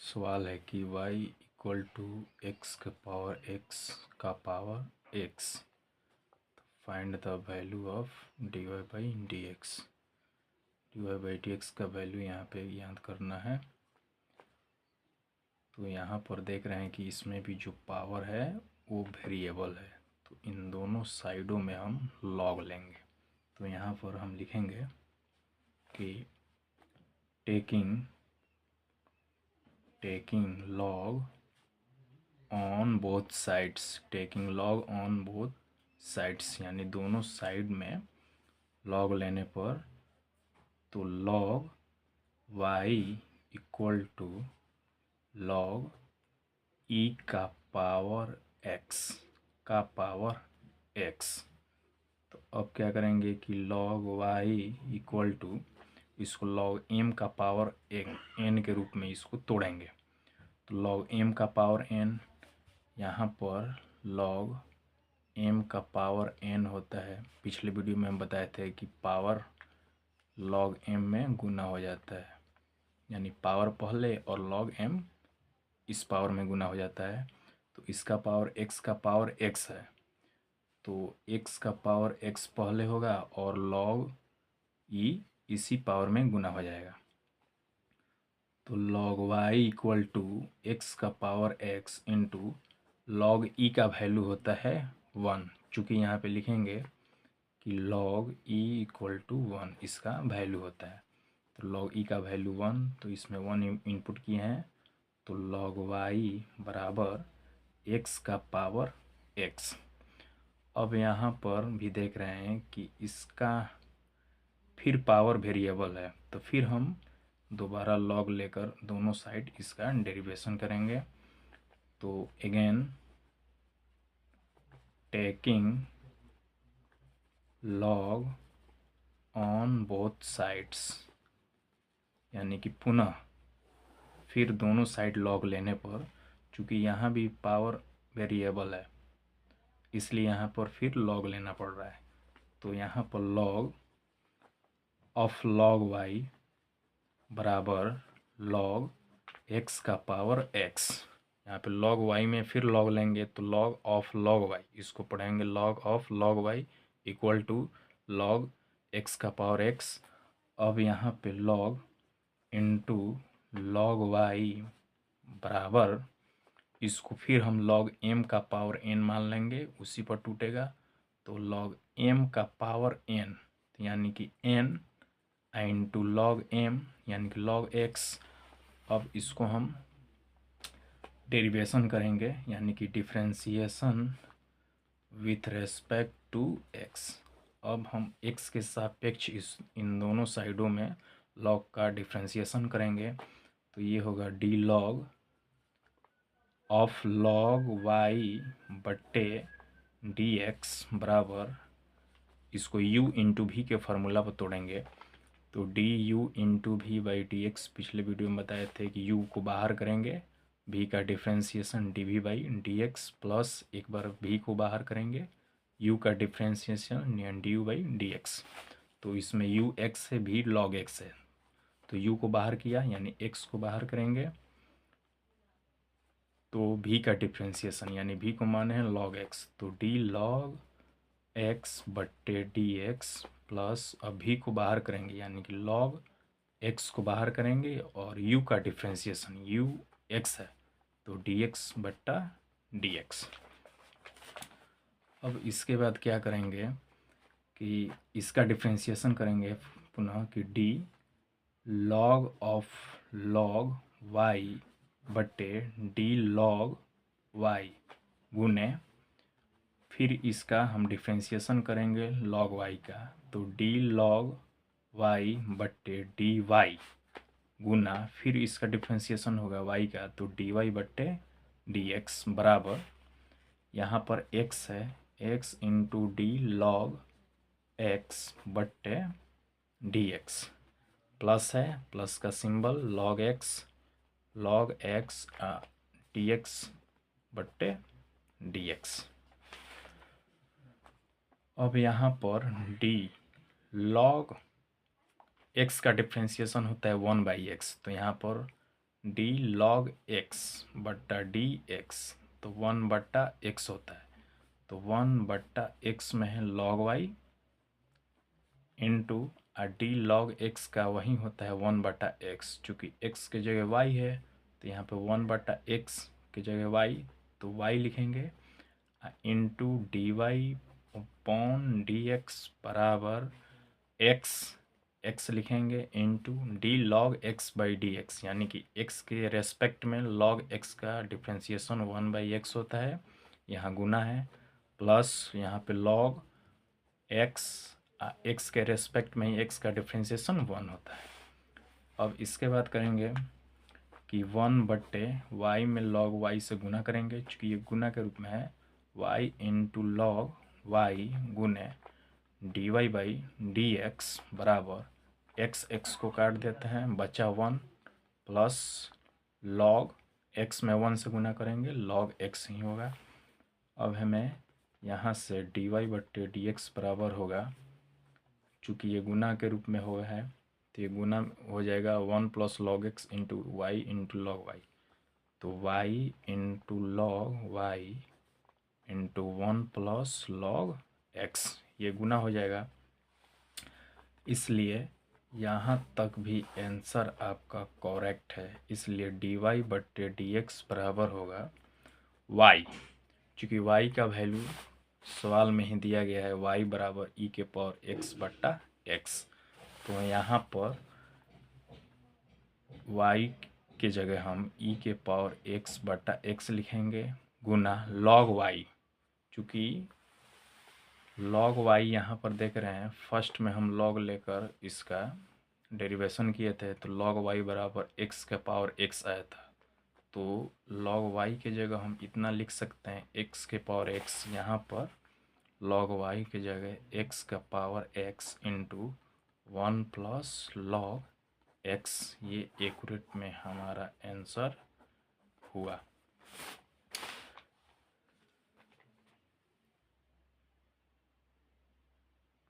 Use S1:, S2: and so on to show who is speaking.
S1: सवाल है कि y इक्वल टू एक्स का power x find the value of dy by d x. dy by d x का value यहाँ पे याद करना है। तो यहाँ पर देख रहे हैं कि इसमें भी जो पावर है वो वेरिएबल है, तो इन दोनों साइडों में हम लॉग लेंगे। तो यहाँ पर हम लिखेंगे कि taking log on both sides, taking log on both sides यानी दोनों साइड में लॉग लेने पर तो log y equal to log e का पावर x। तो अब क्या करेंगे कि log y इक्वल टू इसको log m का पावर n के रूप में इसको तोड़ेंगे। तो log m का पावर n, यहाँ पर log m का पावर n होता है। पिछले वीडियो में हम बताए थे कि पावर log m में गुना हो जाता है, यानी पावर पहले और log m इस पावर में गुना हो जाता है। तो इसका पावर x का पावर x है, तो x का पावर x पहले होगा और log e इसी पावर में गुना हो जाएगा। तो log y equal to x का power x into log e का वैल्यू होता है 1, चूँकि यहाँ पे लिखेंगे कि log e इक्वल टू 1 इसका वैल्यू होता है। तो log e का वैल्यू 1, तो इसमें 1 इनपुट किए हैं, तो log y बराबर x का पावर x। अब यहाँ पर भी देख रहे हैं कि इसका फिर पावर वेरिएबल है, तो फिर हम दोबारा log लेकर दोनों साइड इसका डेरिवेशन करेंगे। तो again taking log on both sides, यानी कि पुनः फिर दोनों साइड log लेने पर, चूँकि यहाँ भी पावर वेरिएबल है इसलिए यहाँ पर फिर log लेना पड़ रहा है। तो यहाँ पर log ऑफ log y बराबर log x का पावर x। यहाँ पे log y में फिर log लेंगे तो log ऑफ log y, इसको पढ़ेंगे log of log y equal to log x का पावर x। अब यहाँ पे log इंटू log y बराबर, इसको फिर हम log m का पावर n मान लेंगे, उसी पर टूटेगा। तो log m का पावर n यानी कि n इंटू log m यानी कि log x। अब इसको हम डेरिवेशन करेंगे, यानी कि differentiation with respect to x। अब हम x के सापेक्ष इन दोनों साइडों में log का डिफ्रेंसिएशन करेंगे, तो ये होगा d log of log y बट्टे dx बराबर, इसको u इंटू भी के फार्मूला पर तोड़ेंगे तो डी यू इंटू भी बाई डी एक्स। पिछले वीडियो में बताए थे कि u को बाहर करेंगे, v का differentiation d v by d x, plus एक बार v को बाहर करेंगे u का differentiation d u by d x. तो इसमें u x है, v log x है, तो u को बाहर किया यानी x को बाहर करेंगे तो v का डिफ्रेंसिएशन यानी v को माने हैं log x, तो d log x बट्टे डी एक्स प्लस अब v को बाहर करेंगे यानी कि log x को बाहर करेंगे और u का डिफ्रेंसिएशन u x है तो dx बट्टा dx। अब इसके बाद क्या करेंगे कि इसका डिफ्रेंसिएशन करेंगे पुनः कि d log of log y बट्टे d log y गुने फिर इसका हम डिफ्रेंसिएशन करेंगे log y का, तो d log y बट्टे dy गुना फिर इसका डिफ्रेंसिएशन होगा y का, तो dy बट्टे dx बराबर, यहाँ पर x है, x into d log x बट्टे dx, प्लस है, प्लस का सिंबल log x dx बट्टे dx। अब यहाँ पर d log x का डिफ्रेंसिएशन होता है 1/x, तो यहाँ पर डी लॉग एक्स बट्टा डी एक्स, तो 1/x होता है। तो 1/x में है log y into d log x का वही होता है 1/x, चूँकि x की जगह y है तो यहाँ पे 1/x की जगह y, तो y लिखेंगे into d y upon d x बराबर x लिखेंगे into d log x by d x, यानी कि x के रेस्पेक्ट में log x का डिफ्रेंसिएशन 1/x होता है, यहाँ गुना है, प्लस यहाँ पे log x के रेस्पेक्ट में ही x का डिफ्रेंसिएशन 1 होता है। अब इसके बाद करेंगे कि 1/y में log y से गुना करेंगे, चूँकि ये गुना के रूप में है, y इंटू लॉग वाई गुने d y by d x बराबर x को काट देते हैं, बचा 1 प्लस log x में 1 से गुना करेंगे, log x ही होगा। अब हमें यहाँ से डी वाई बट्टे डी एक्स बराबर होगा, चूँकि ये गुना के रूप में हुआ है तो ये गुना हो जाएगा 1 plus log x into y into log y, तो y into log y into 1 plus log x, ये गुना हो जाएगा। इसलिए यहाँ तक भी आंसर आपका करेक्ट है, इसलिए डी वाई बट्टे डी एक्स बराबर होगा y, चूँकि y का वैल्यू सवाल में ही दिया गया है, y बराबर e के पावर x बट्टा x, तो यहाँ पर y के जगह हम e के पावर x बट्टा x लिखेंगे गुना log y, चूँकि log y यहाँ पर देख रहे हैं फर्स्ट में हम log लेकर इसका डेरिवेशन किए थे तो log y बराबर x के पावर x आया था, तो log y के जगह हम इतना लिख सकते हैं x के पावर x, यहाँ पर log y के जगह x का power x into 1 plus log x, ये एक्यूरेट में हमारा आंसर हुआ।